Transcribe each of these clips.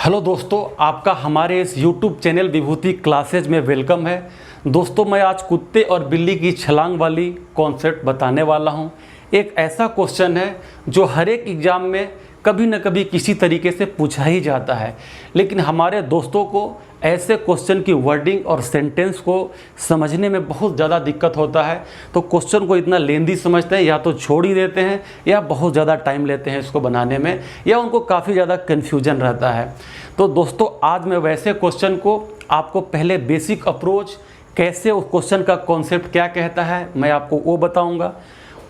Hello दोस्तों, आपका हमारे इस YouTube चैनल विभूति क्लासेज में वेलकम है। दोस्तों, मैं आज कुत्ते और बिल्ली की छलांग वाली कॉन्सेप्ट बताने वाला हूं। एक ऐसा क्वेश्चन है जो हर एक एग्ज़ाम में कभी न कभी किसी तरीके से पूछा ही जाता है, लेकिन हमारे दोस्तों को ऐसे क्वेश्चन की वर्डिंग और सेंटेंस को समझने में बहुत ज़्यादा दिक्कत होता है। तो क्वेश्चन को इतना लेंदी समझते हैं, या तो छोड़ ही देते हैं या बहुत ज़्यादा टाइम लेते हैं इसको बनाने में, या उनको काफ़ी ज़्यादा कन्फ्यूजन रहता है। तो दोस्तों, आज मैं वैसे क्वेश्चन को आपको पहले बेसिक अप्रोच, कैसे उस क्वेश्चन का कॉन्सेप्ट क्या कहता है, मैं आपको वो बताऊँगा।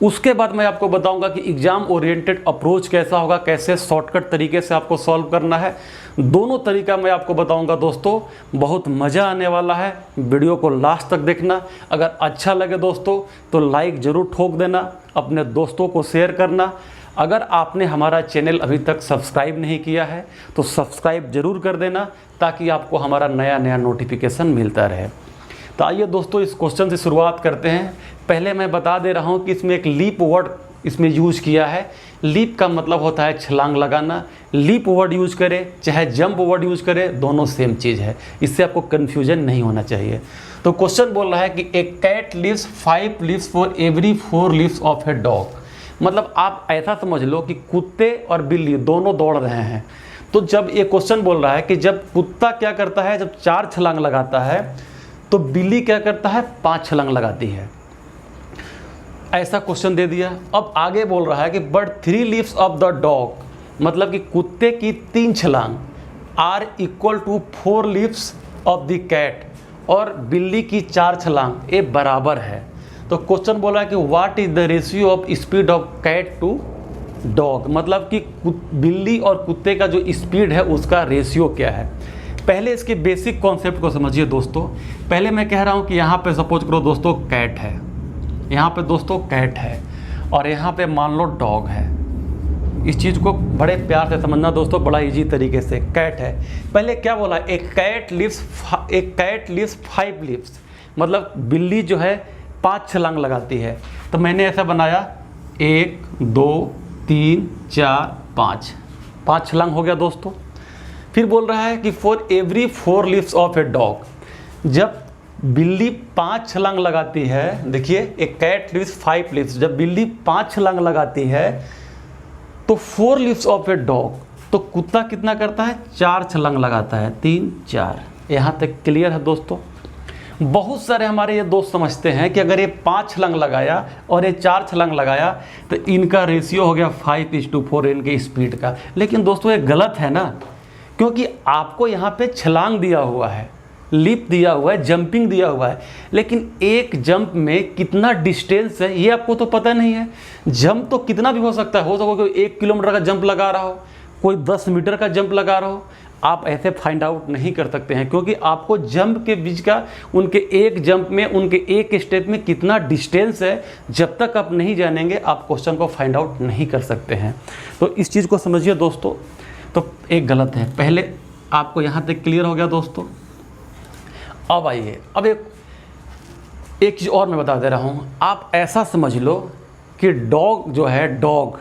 उसके बाद मैं आपको बताऊंगा कि एग्ज़ाम ओरिएंटेड अप्रोच कैसा होगा, कैसे शॉर्टकट तरीके से आपको सॉल्व करना है। दोनों तरीका मैं आपको बताऊंगा दोस्तों, बहुत मज़ा आने वाला है। वीडियो को लास्ट तक देखना। अगर अच्छा लगे दोस्तों तो लाइक ज़रूर ठोक देना, अपने दोस्तों को शेयर करना। अगर आपने हमारा चैनल अभी तक सब्सक्राइब नहीं किया है तो सब्सक्राइब ज़रूर कर देना, ताकि आपको हमारा नया नया नोटिफिकेशन मिलता रहे। तो आइए दोस्तों, इस क्वेश्चन से शुरुआत करते हैं। पहले मैं बता दे रहा हूं कि इसमें एक लीप वर्ड इसमें यूज़ किया है। लीप का मतलब होता है छलांग लगाना। लीप वर्ड यूज़ करें चाहे जंप वर्ड यूज़ करें, दोनों सेम चीज़ है। इससे आपको कन्फ्यूजन नहीं होना चाहिए। तो क्वेश्चन बोल रहा है कि a cat lives 5 leaps for every 4 leaps of a dog. मतलब आप ऐसा समझ लो कि कुत्ते और बिल्ली दोनों दौड़ रहे हैं। तो जब ये क्वेश्चन बोल रहा है कि जब कुत्ता क्या करता है, जब 4 छलांग लगाता है, तो बिल्ली क्या करता है, 5 छलांग लगाती है। ऐसा क्वेश्चन दे दिया। अब आगे बोल रहा है कि but 3 leaps of the dog, मतलब कि कुत्ते की 3 छलांग are equal to 4 leaps of the cat, और बिल्ली की 4 छलांग ये बराबर है। तो क्वेश्चन बोला है कि what is the ratio of speed of cat to dog, मतलब कि बिल्ली और कुत्ते का जो स्पीड है उसका रेशियो क्या है। पहले इसके बेसिक कॉन्सेप्ट को समझिए दोस्तों। पहले मैं कह रहा हूँ कि यहाँ पे सपोज करो दोस्तों कैट है, यहाँ पे दोस्तों कैट है, और यहाँ पे मान लो डॉग है। इस चीज़ को बड़े प्यार से समझना दोस्तों, बड़ा इजी तरीके से। कैट है, पहले क्या बोला, एक कैट लिव्स 5 लीव्स, मतलब बिल्ली जो है 5 छलांग लगाती है। तो मैंने ऐसा बनाया 1 2 3 4 5 छलांग हो गया दोस्तों। फिर बोल रहा है कि for every 4 leaps of a dog, जब बिल्ली 5 छलांग लगाती है, देखिए एक कैट लिव्स 5 लीव्स, जब बिल्ली 5 छलांग लगाती है तो 4 लीव्स ऑफ ए डॉग, तो कुत्ता कितना करता है, 4 छलांग लगाता है, 3 4। यहाँ तक क्लियर है दोस्तों। बहुत सारे हमारे ये दोस्त समझते हैं कि अगर ये 5 छलांग लगाया और ये 4 छलांग लगाया तो इनका रेशियो हो गया 5:4 इनके स्पीड का। लेकिन दोस्तों ये गलत है ना, क्योंकि आपको यहाँ पे छलांग दिया हुआ है, लीप दिया हुआ है, जंपिंग दिया हुआ है, लेकिन एक जंप में कितना डिस्टेंस है ये आपको तो पता नहीं है। जंप तो कितना भी हो सकता है कोई 1 किलोमीटर का जंप लगा रहा हो, कोई 10 मीटर का जंप लगा रहा हो। आप ऐसे फाइंड आउट नहीं कर सकते हैं, क्योंकि आपको जंप के बीच का, उनके एक जंप में, उनके एक स्टेप में कितना डिस्टेंस है, जब तक आप नहीं जानेंगे आप क्वेश्चन को फाइंड आउट नहीं कर सकते हैं। तो इस चीज़ को समझिए दोस्तों। तो एक गलत है, पहले आपको यहाँ तक क्लियर हो गया दोस्तों। अब आइए, अब एक चीज़ और मैं बता दे रहा हूँ। आप ऐसा समझ लो कि डॉग जो है, डॉग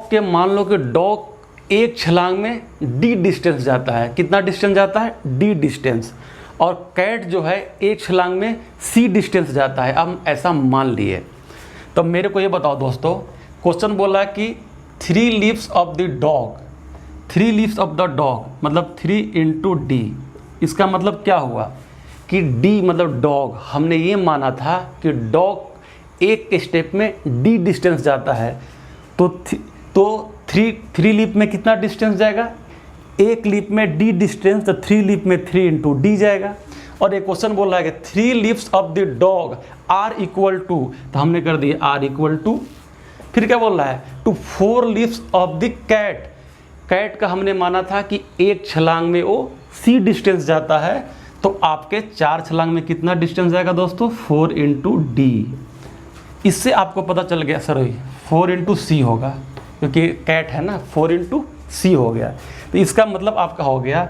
के मान लो कि डॉग एक छलांग में डी डिस्टेंस जाता है। कितना डिस्टेंस जाता है, डी डिस्टेंस। और कैट जो है एक छलांग में सी डिस्टेंस जाता है। अब ऐसा मान लिए, तो मेरे को ये बताओ दोस्तों, क्वेश्चन बोला कि 3 leaps of the dog, 3 leaps of the dog मतलब 3 × D। इसका मतलब क्या हुआ कि D मतलब डॉग, हमने ये माना था कि डॉग एक स्टेप में D डिस्टेंस जाता है। तो 3 लीप में कितना डिस्टेंस जाएगा, एक लीप में D डिस्टेंस, तो 3 लीप में 3 × D जाएगा। और एक क्वेश्चन बोल रहा है कि 3 leaps of the dog are equal to, तो हमने कर दिया आर इक्वल टू। फिर क्या बोल रहा है, to 4 leaps of the cat. Cat का हमने माना था कि एक छलांग में वो सी डिस्टेंस जाता है, तो आपके 4 छलांग में कितना डिस्टेंस जाएगा दोस्तों, 4 × D। इससे आपको पता चल गया, सर 4 × C होगा, क्योंकि कैट है ना, 4 × C हो गया। तो इसका मतलब आपका हो गया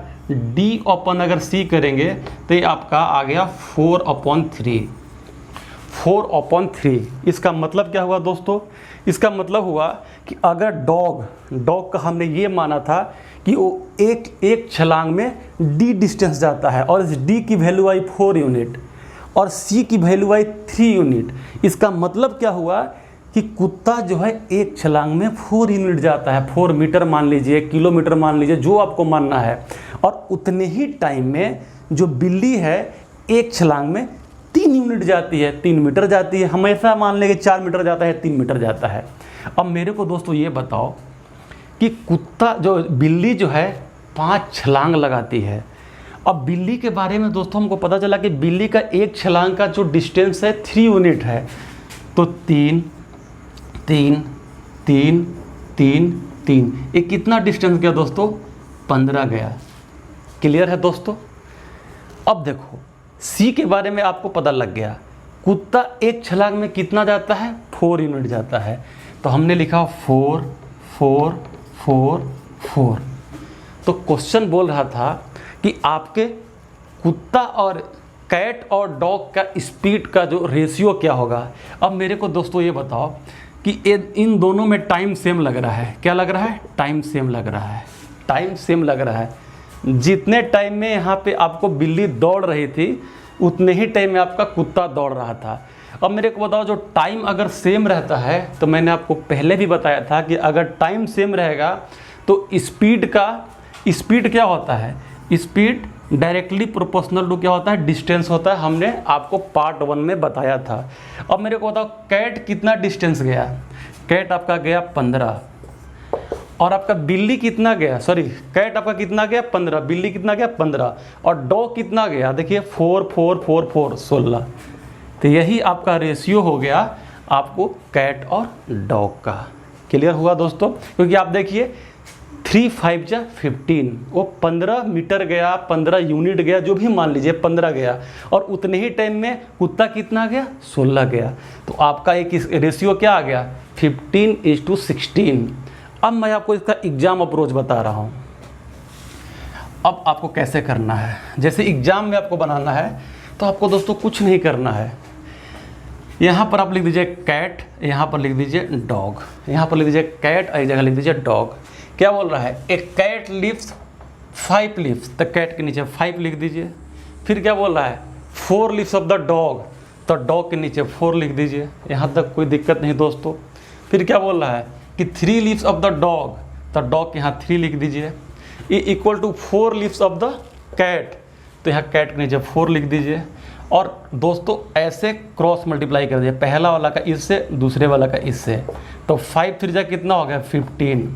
D/, अगर C करेंगे तो ये आपका आ गया 4/3। 4/3। इसका मतलब क्या हुआ दोस्तों? इसका मतलब हुआ कि अगर डॉग का हमने ये माना था कि वो एक छलांग में d डिस्टेंस जाता है और इस d की वैल्यू आई 4 यूनिट और c की वैल्यू आई 3 यूनिट। इसका मतलब क्या हुआ कि कुत्ता जो है एक छलांग में 4 यूनिट जाता है, 4 मीटर मान लीजिए, किलोमीटर मान लीजिए, जो आपको मानना है। और उतने ही टाइम में जो बिल्ली है एक छलांग में 3 यूनिट जाती है, 3 मीटर जाती है। हमेशा मान लेंगे 4 मीटर जाता है, 3 मीटर जाता है। अब मेरे को दोस्तों ये बताओ कि बिल्ली जो है 5 छलांग लगाती है। अब बिल्ली के बारे में दोस्तों हमको पता चला कि बिल्ली का एक छलांग का जो डिस्टेंस है 3 यूनिट है। तो 3 3 3 3 3, ये कितना डिस्टेंस गया दोस्तों? 15 गया। क्लियर है दोस्तों? अब देखो सी के बारे में आपको पता लग गया, कुत्ता एक छलांग में कितना जाता है? 4 यूनिट जाता है। तो हमने लिखा 4 4 4 4। तो क्वेश्चन बोल रहा था कि आपके कुत्ता और कैट और डॉग का स्पीड का जो रेशियो क्या होगा। अब मेरे को दोस्तों ये बताओ कि इन दोनों में टाइम सेम लग रहा है। क्या लग रहा है? टाइम सेम लग रहा है। टाइम सेम लग रहा है। जितने टाइम में यहाँ पे आपको बिल्ली दौड़ रही थी उतने ही टाइम में आपका कुत्ता दौड़ रहा था। अब मेरे को बताओ, जो टाइम अगर सेम रहता है, तो मैंने आपको पहले भी बताया था कि अगर टाइम सेम रहेगा तो स्पीड क्या होता है? स्पीड डायरेक्टली प्रोपोर्शनल टू क्या होता है? डिस्टेंस होता है। हमने आपको पार्ट 1 में बताया था। अब मेरे को बताओ कैट कितना डिस्टेंस गया? कैट आपका गया 15 और आपका बिल्ली कितना गया? कैट आपका कितना गया? 15। बिल्ली कितना गया? 15। और डॉग कितना गया? देखिए 4 4 4 4 16। तो यही आपका रेशियो हो गया आपको कैट और डॉग का। क्लियर हुआ दोस्तों? क्योंकि आप देखिए 3 5 जा 15, वो 15 मीटर गया, 15 यूनिट गया, जो भी मान लीजिए 15 गया। और उतने ही टाइम में कुत्ता कितना गया? 16 गया। तो आपका एक रेशियो क्या आ गया? 15:16। अब मैं आपको इसका एग्जाम अप्रोच बता रहा हूँ। अब आपको कैसे करना है, जैसे एग्जाम में आपको बनाना है तो आपको दोस्तों कुछ नहीं करना है। यहाँ पर आप लिख दीजिए कैट, यहाँ पर लिख दीजिए डॉग, यहाँ पर लिख दीजिए कैट, एक जगह लिख दीजिए डॉग। क्या बोल रहा है? ए कैट लिव्स 5 लिव्स, तो कैट के नीचे 5 लिख दीजिए। फिर क्या बोल रहा है? 4 लिव्स ऑफ द डॉग, तो डॉग के नीचे 4 लिख दीजिए। यहाँ तक कोई दिक्कत नहीं दोस्तों। फिर क्या बोल रहा है कि 3 लिव्स ऑफ द डॉग, तो डॉग के यहाँ 3 लिख दीजिए। ये equal to 4 leaps of the cat, तो यहाँ कैट के नीचे 4 लिख दीजिए। और दोस्तों ऐसे क्रॉस मल्टीप्लाई कर दीजिए, पहला वाला का इससे, दूसरे वाला का इससे। तो 5 3 जा कितना हो गया? 15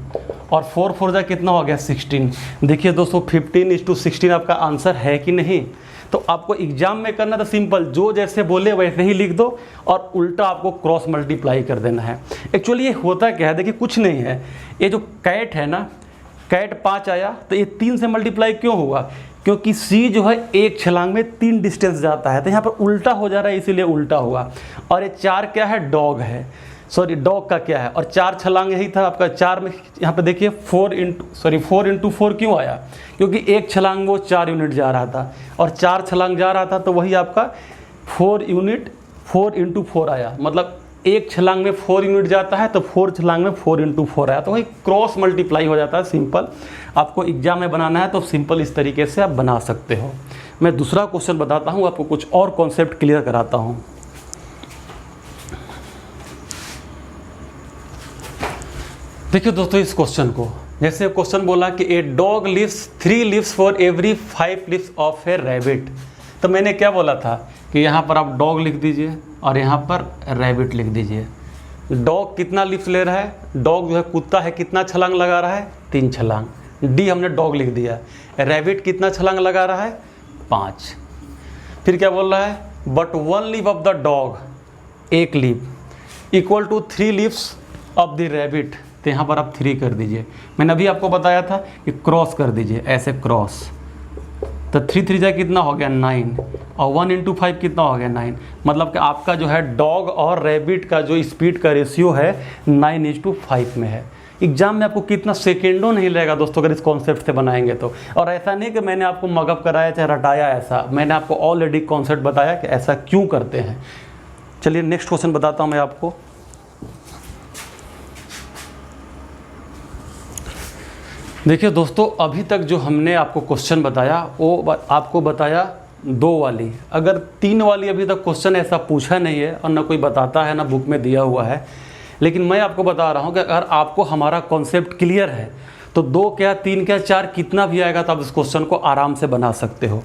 और 4 4 जा कितना हो गया? 16। देखिए दोस्तों 15:16 आपका आंसर है कि नहीं? तो आपको एग्जाम में करना था सिंपल, जो जैसे बोले वैसे ही लिख दो और उल्टा आपको क्रॉस मल्टीप्लाई कर देना है। एक्चुअली ये होता क्या है, देखिए कुछ नहीं है। ये जो कैट है ना, कैट 5 आया तो ये 3 से मल्टीप्लाई क्यों हुआ? क्योंकि सी जो है एक छलांग में 3 डिस्टेंस जाता है, तो यहाँ पर उल्टा हो जा रहा है, इसीलिए उल्टा हुआ। और ये 4 क्या है? डॉग है। डॉग का क्या है? और 4 छलांग यही था आपका। 4 में यहाँ पे देखिए 4 इंटू 4 क्यों आया? क्योंकि एक छलांग वो 4 यूनिट जा रहा था और 4 छलांग जा रहा था, तो वही आपका 4 यूनिट 4 इंटू 4 आया। मतलब एक छलांग में 4 यूनिट जाता है तो 4 छलांग में 4 इंटू 4 आया, तो वही क्रॉस मल्टीप्लाई हो जाता है। सिंपल आपको एग्जाम में बनाना है तो सिंपल इस तरीके से आप बना सकते हो। मैं दूसरा क्वेश्चन बताता हूँ, आपको कुछ और कॉन्सेप्ट क्लियर कराता हूँ। देखिए दोस्तों इस क्वेश्चन को, जैसे क्वेश्चन बोला कि a dog leaps 3 leaps for every 5 leaps of a rabbit. तो मैंने क्या बोला था कि यहाँ पर आप डॉग लिख दीजिए और यहाँ पर रैबिट लिख दीजिए। डॉग कितना लिव्स ले रहा है? डॉग जो है कुत्ता है, कितना छलांग लगा रहा है? 3 छलांग। डी हमने डॉग लिख दिया। रैबिट कितना छलांग लगा रहा है? 5। फिर क्या बोल रहा है? But 1 leap of the dog, 1 leap equal to 3 leaps of the rabbit. तो यहाँ पर आप 3 कर दीजिए। मैंने अभी आपको बताया था कि क्रॉस कर दीजिए, ऐसे क्रॉस। तो 3 3 जा कितना हो गया? 9 और 1 इंटू 5 कितना हो गया? 9। मतलब कि आपका जो है डॉग और रैबिट का जो स्पीड का रेशियो है 9:5 में है। एग्जाम में आपको कितना सेकेंडों नहीं लगेगा दोस्तों अगर इस कॉन्सेप्ट से बनाएंगे तो। और ऐसा नहीं कि मैंने आपको मगअप कराया चाहे रटाया, ऐसा मैंने आपको ऑलरेडी कॉन्सेप्ट बताया कि ऐसा क्यों करते हैं। चलिए नेक्स्ट क्वेश्चन बताता हूँ मैं आपको। देखिए दोस्तों, अभी तक जो हमने आपको क्वेश्चन बताया वो आपको बताया 2 वाली। अगर 3 वाली अभी तक क्वेश्चन ऐसा पूछा नहीं है और ना कोई बताता है ना बुक में दिया हुआ है, लेकिन मैं आपको बता रहा हूँ कि अगर आपको हमारा कॉन्सेप्ट क्लियर है तो 2 क्या 3 क्या 4 कितना भी आएगा तो आप इस क्वेश्चन को आराम से बना सकते हो।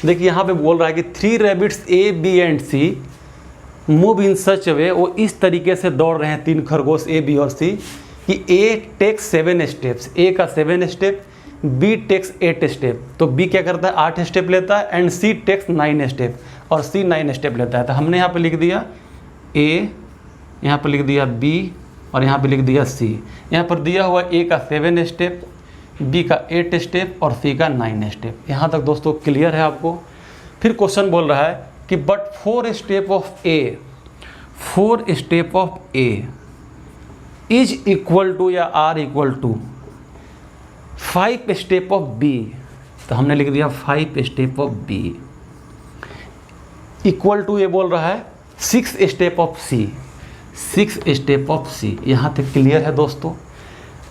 देखिए यहाँ पे बोल रहा है कि 3 rabbits A, B and C move in such way, वो इस तरीके से दौड़ रहे हैं 3 खरगोश A, B और C कि A टेक्स 7 स्टेप्स, A का 7 स्टेप, B टेक्स 8 स्टेप, तो B क्या करता है 8 स्टेप लेता है, एंड C टेक्स 9 स्टेप और C 9 स्टेप लेता है। तो हमने यहाँ पे लिख दिया A, यहाँ पर लिख दिया B और यहाँ पे लिख दिया C। यहाँ पर दिया हुआ A का 7 स्टेप, B का 8 स्टेप और C का 9 स्टेप। यहाँ तक दोस्तों क्लियर है आपको। फिर क्वेश्चन बोल रहा है कि but 4 step of A, 4 step of A is equal to या or equal to 5 step of B। तो हमने लिख दिया 5 step of B equal to, ये बोल रहा है 6 step of C, 6 step of C। यहाँ तक क्लियर है दोस्तों।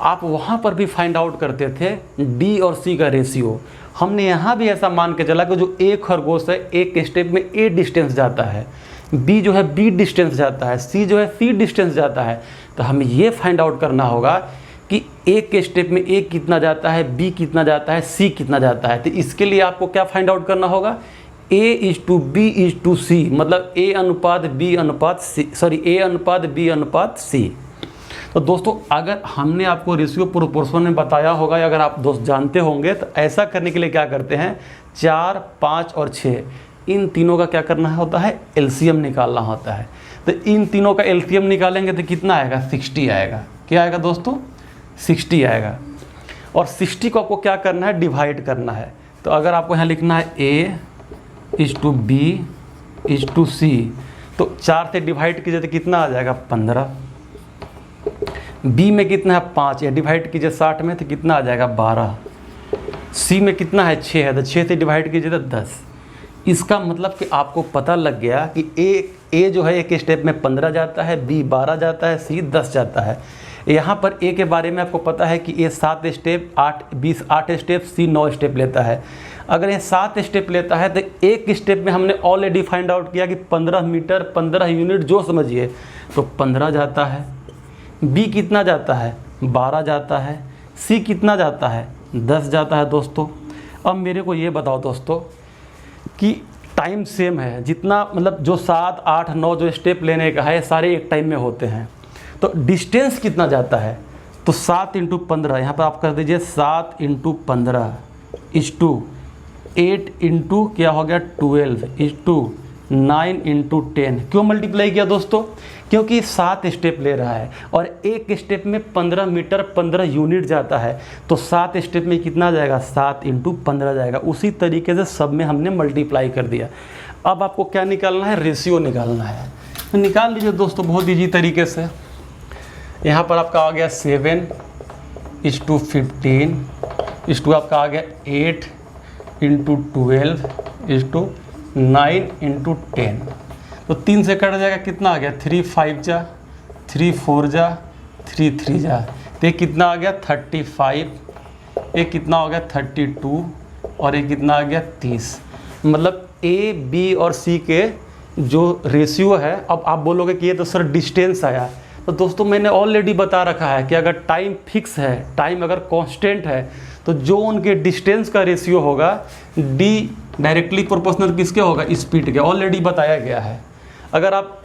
आप वहाँ पर भी फाइंड आउट करते थे D और C का रेशियो। हमने यहाँ भी ऐसा मान के चला कि जो एक खरगोश है एक स्टेप में A डिस्टेंस जाता है, B जो है B डिस्टेंस जाता है, C जो है C डिस्टेंस जाता है। तो हमें ये फाइंड आउट करना होगा कि एक के स्टेप में A कितना जाता है, B कितना जाता है, C कितना जाता है। तो इसके लिए आपको क्या फाइंड आउट करना होगा, A/B/C, मतलब A अनुपात B अनुपात C, सॉरी A अनुपात B अनुपात C। तो दोस्तों अगर हमने आपको रेशियो प्रोपोर्शन में बताया होगा या अगर आप दोस्त जानते होंगे तो ऐसा करने के लिए क्या करते हैं, 4, 5 और 6 इन तीनों का क्या करना होता है, एलसीएम निकालना होता है। तो इन तीनों का एलसीएम निकालेंगे तो कितना आएगा, 60 आएगा। क्या आएगा दोस्तों, 60 आएगा। और 60 को आपको क्या करना है, डिवाइड करना है। तो अगर आपको यहाँ लिखना है A/B/C, तो 4 से डिवाइड कीजिए तो कितना आ जाएगा, 15। B में कितना है, 5, या डिवाइड कीजिए 60 में तो कितना आ जाएगा, 12। C में कितना है, 6 है, तो 6 से डिवाइड कीजिए तो 10। इसका मतलब कि आपको पता लग गया कि A जो है एक स्टेप में 15 जाता है, B 12 जाता है, C 10 जाता है। यहाँ पर A के बारे में आपको पता है कि A 7 step, 8 step, C 9 step लेता है। अगर ये 7 स्टेप लेता है तो एक स्टेप में हमने ऑलरेडी फाइंड आउट किया कि 15 मीटर, 15 यूनिट जो समझिए, तो 15 जाता है। B कितना जाता है, 12 जाता है। C कितना जाता है, 10 जाता है दोस्तों। अब मेरे को ये बताओ दोस्तों कि टाइम सेम है, जितना मतलब जो 7, 8, 9 जो स्टेप लेने का है सारे एक टाइम में होते हैं, तो डिस्टेंस कितना जाता है, तो 7 × 15, यहाँ पर आप कर दीजिए 7 × 15 = 8 × क्या हो गया 12 = 9 × 10। क्यों मल्टीप्लाई किया दोस्तों, क्योंकि 7 स्टेप ले रहा है और एक स्टेप में 15 मीटर 15 यूनिट जाता है, तो 7 स्टेप में कितना जाएगा, 7 × 15 जाएगा। उसी तरीके से सब में हमने मल्टीप्लाई कर दिया। अब आपको क्या निकालना है, रेशियो निकालना है। तो निकाल लीजिए दोस्तों बहुत ईजी तरीके से। यहाँ पर आपका आ गया 7/15 आपका आ गया 8 × 12 9 × 10। तो 3 से कट जाएगा, कितना आ गया, 3 5 जा, 3 4 जा, 3 3 जा, तो ये कितना आ गया 35, ये कितना हो गया 32 और ये कितना आ गया 30। मतलब A, B और C के जो रेशियो है, अब आप बोलोगे कि ये तो सर डिस्टेंस आया, तो दोस्तों मैंने ऑलरेडी बता रखा है कि अगर टाइम फिक्स है, टाइम अगर कांस्टेंट है, तो जो उनके डिस्टेंस का रेशियो होगा D डायरेक्टली प्रोपोर्शनल किसके होगा, स्पीड के, ऑलरेडी बताया गया है। अगर आप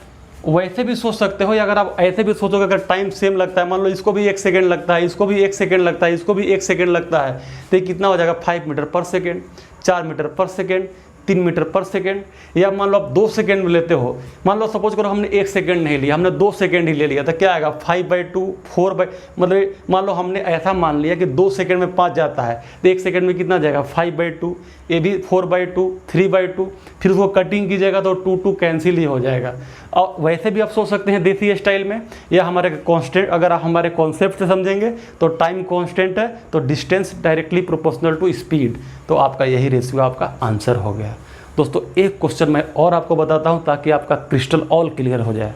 वैसे भी सोच सकते हो या अगर आप ऐसे भी सोचोगे, अगर टाइम सेम लगता है, मान लो इसको भी 1 सेकेंड लगता है, इसको भी 1 सेकेंड लगता है, इसको भी 1 सेकेंड लगता है, तो ये कितना हो जाएगा 5 मीटर पर सेकेंड, 4 मीटर पर सेकेंड, 3 मीटर पर सेकेंड। या मान लो आप 2 सेकेंड में लेते हो, मान लो सपोज करो हमने 1 सेकेंड नहीं लिया, हमने 2 सेकेंड ही ले लिया, तो क्या आएगा 5/2 4/, मतलब मान लो हमने ऐसा मान लिया कि 2 सेकेंड में 5 जाता है, तो 1 सेकेंड में कितना जाएगा 5/2, ये भी 4/2 3/2, फिर उसको कटिंग कीजिएगा तो 2 कैंसिल ही हो जाएगा। और वैसे भी आप सोच सकते हैं देसी स्टाइल में, या हमारे कांस्टेंट, अगर आप हमारे कॉन्सेप्ट से समझेंगे तो टाइम कांस्टेंट है तो distance directly proportional to speed, तो आपका यही रेशियो आपका आंसर हो गया। दोस्तों एक क्वेश्चन मैं और आपको बताता हूं ताकि आपका क्रिस्टल ऑल क्लियर हो जाए।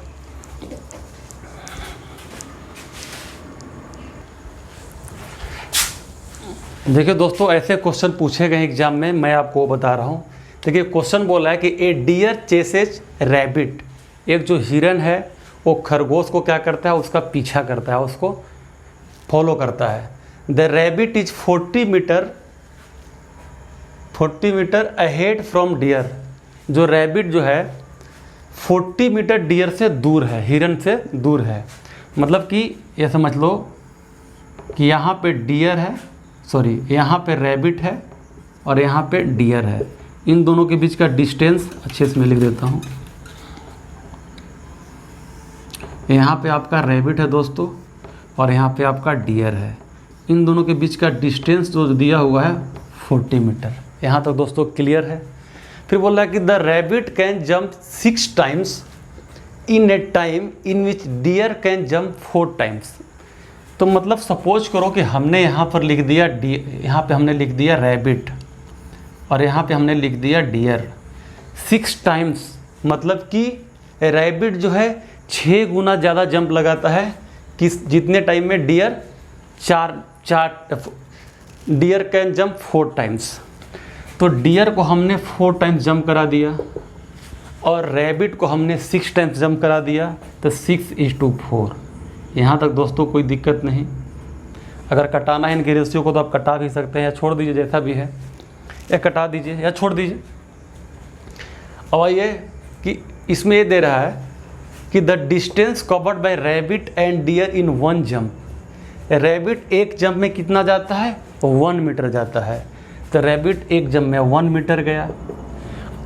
देखिए दोस्तों, ऐसे क्वेश्चन पूछे गए एग्जाम में, मैं आपको बता रहा हूं। देखिए क्वेश्चन बोला है कि ए डियर चेसेज रैबिट, एक जो हिरन है वो खरगोश को क्या करता है, उसका पीछा करता है, उसको फॉलो करता है। The rabbit is 40 metre ahead from deer, जो रैबिट जो है 40 मीटर डियर से दूर है, हिरन से दूर है। मतलब कि ये समझ लो कि यहाँ पे डियर है, सॉरी यहाँ पे रैबिट है और यहाँ पे डियर है। इन दोनों के बीच का डिस्टेंस अच्छे से मैं लिख देता हूँ। यहाँ पे आपका रैबिट है दोस्तों और यहाँ पे आपका डियर है। इन दोनों के बीच का डिस्टेंस जो दिया हुआ है 40 मीटर। यहाँ तक दोस्तों क्लियर है। फिर बोल रहा है कि the rabbit can jump 6 times in a time in which deer can jump 4 times. तो मतलब सपोज करो कि हमने यहाँ पर लिख दिया यहाँ पे हमने लिख दिया रैबिट और यहाँ पे हमने लिख दिया डियर 6 टाइम्स, मतलब कि रैबिट जो है 6 गुना ज़्यादा जंप लगाता है किस जितने टाइम में deer deer can jump 4 times. तो डियर को हमने 4 टाइम्स जंप करा दिया और रैबिट को हमने 6 टाइम्स जंप करा दिया, तो 6:4। यहाँ तक दोस्तों कोई दिक्कत नहीं। अगर कटाना है इनके रेशियो को तो आप कटा भी सकते हैं या छोड़ दीजिए, जैसा भी है, या कटा दीजिए या छोड़ दीजिए। और ये कि इसमें ये दे रहा है कि the distance covered by rabbit and deer in 1 jump. Rabbit एक जंप में कितना जाता है, 1 मीटर जाता है। तो रैबिट एक जंप में 1 मीटर गया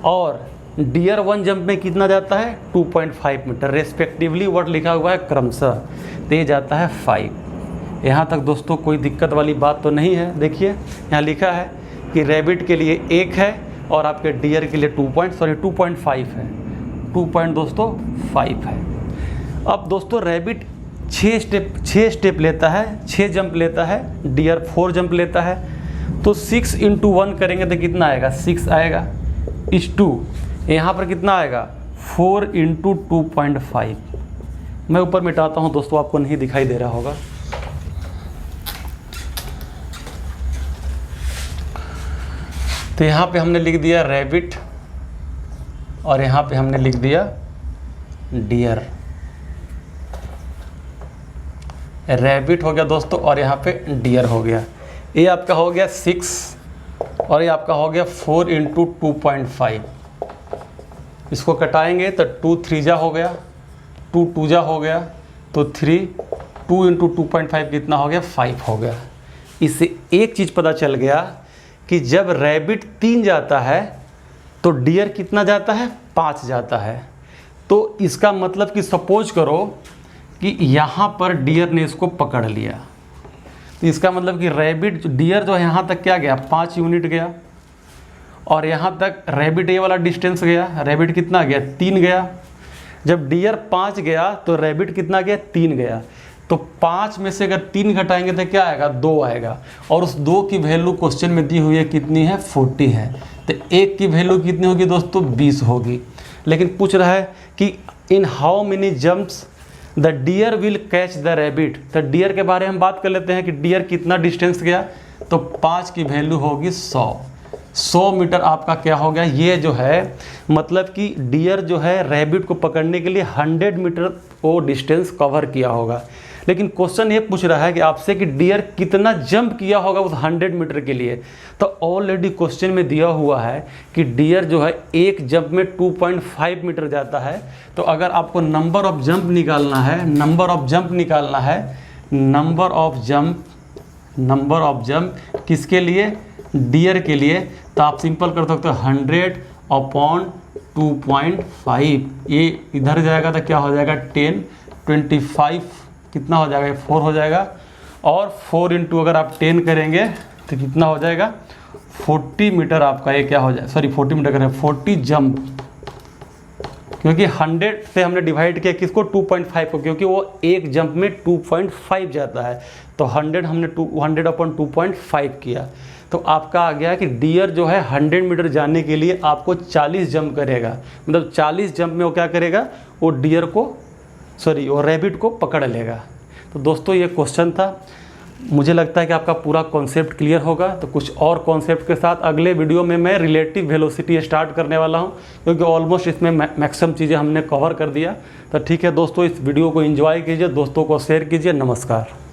और डियर 1 जंप में कितना जाता है, 2.5 मीटर। रेस्पेक्टिवली वर्ड लिखा हुआ है क्रमशः, तो ये जाता है 5। यहाँ तक दोस्तों कोई दिक्कत वाली बात तो नहीं है। देखिए यहाँ लिखा है कि रैबिट के लिए 1 है और आपके डियर के लिए 2.5 है, 2.5 है। अब दोस्तों रैबिट 6 स्टेप लेता है, 6 जंप लेता है, डियर 4 जंप लेता है। तो 6 × 1 करेंगे तो कितना आएगा, 6 आएगा। इस 2 यहाँ पर कितना आएगा, 4 × 2.5। मैं ऊपर मिटाता हूँ दोस्तों, आपको नहीं दिखाई दे रहा होगा। तो यहाँ पे हमने लिख दिया रैबिट और यहाँ पे हमने लिख दिया डियर। रैबिट हो गया दोस्तों और यहाँ पे डियर हो गया। ये आपका हो गया 6 और ये आपका हो गया 4 × 2.5। इसको कटाएंगे तो 2 3 जा हो गया, 2 2 जा हो गया, तो 3, 2 × 2.5 कितना हो गया, 5 हो गया। इससे एक चीज़ पता चल गया कि जब रैबिट 3 जाता है तो डियर कितना जाता है, 5 जाता है। तो इसका मतलब कि सपोज करो कि यहाँ पर डियर ने इसको पकड़ लिया, तो इसका मतलब कि रैबिट डियर जो यहाँ तक क्या गया, 5 यूनिट गया और यहाँ तक रैबिट ये वाला डिस्टेंस गया, रैबिट कितना गया, 3 गया। जब डियर 5 गया तो रैबिट कितना गया, 3 गया। तो 5 में से अगर 3 घटाएंगे तो क्या आएगा, 2 आएगा। और उस 2 की वैल्यू क्वेश्चन में दी हुई है कितनी है, 40 है। तो 1 की वैल्यू कितनी होगी दोस्तों, 20 होगी। लेकिन पूछ रहा है कि in how many jumps the deer will catch the rabbit. तो डियर के बारे में हम बात कर लेते हैं कि डियर कितना डिस्टेंस गया, तो 5 की वैल्यू होगी 100 मीटर आपका क्या हो गया। ये जो है मतलब कि डियर जो है रैबिट को पकड़ने के लिए 100 मीटर वो डिस्टेंस कवर किया होगा। लेकिन क्वेश्चन ये पूछ रहा है कि आपसे कि डियर कितना जंप किया होगा उस 100 मीटर के लिए। तो ऑलरेडी क्वेश्चन में दिया हुआ है कि डियर जो है एक जंप में 2.5 मीटर जाता है। तो अगर आपको नंबर ऑफ जंप निकालना है, नंबर ऑफ जंप किसके लिए, डियर के लिए, तो आप सिंपल कर सकते हो 100/2.5। ये इधर जाएगा तो क्या हो जाएगा, 10, 25 कितना हो जाएगा, 4 हो जाएगा। और 4 × अगर आप 10 करेंगे तो कितना हो जाएगा, 40 मीटर आपका ये क्या हो जाए, सॉरी 40 मीटर करें, 40 जंप क्योंकि 100 से हमने डिवाइड किया किसको, 2.5 को, क्योंकि वो एक जंप में 2.5 जाता है। तो 100 हमने 100/2.5 किया। तो आपका आ गया कि डियर जो है 100 मीटर जाने के लिए आपको 40 जंप करेगा। मतलब 40 जंप में वो क्या करेगा, वो डियर को वो रैबिट को पकड़ लेगा। तो दोस्तों ये क्वेश्चन था। मुझे लगता है कि आपका पूरा कॉन्सेप्ट क्लियर होगा। तो कुछ और कॉन्सेप्ट के साथ अगले वीडियो में मैं रिलेटिव वेलोसिटी स्टार्ट करने वाला हूं, क्योंकि ऑलमोस्ट इसमें मैक्सिमम चीज़ें हमने कवर कर दिया। तो ठीक है दोस्तों, इस वीडियो को एंजॉय कीजिए, दोस्तों को शेयर कीजिए। नमस्कार।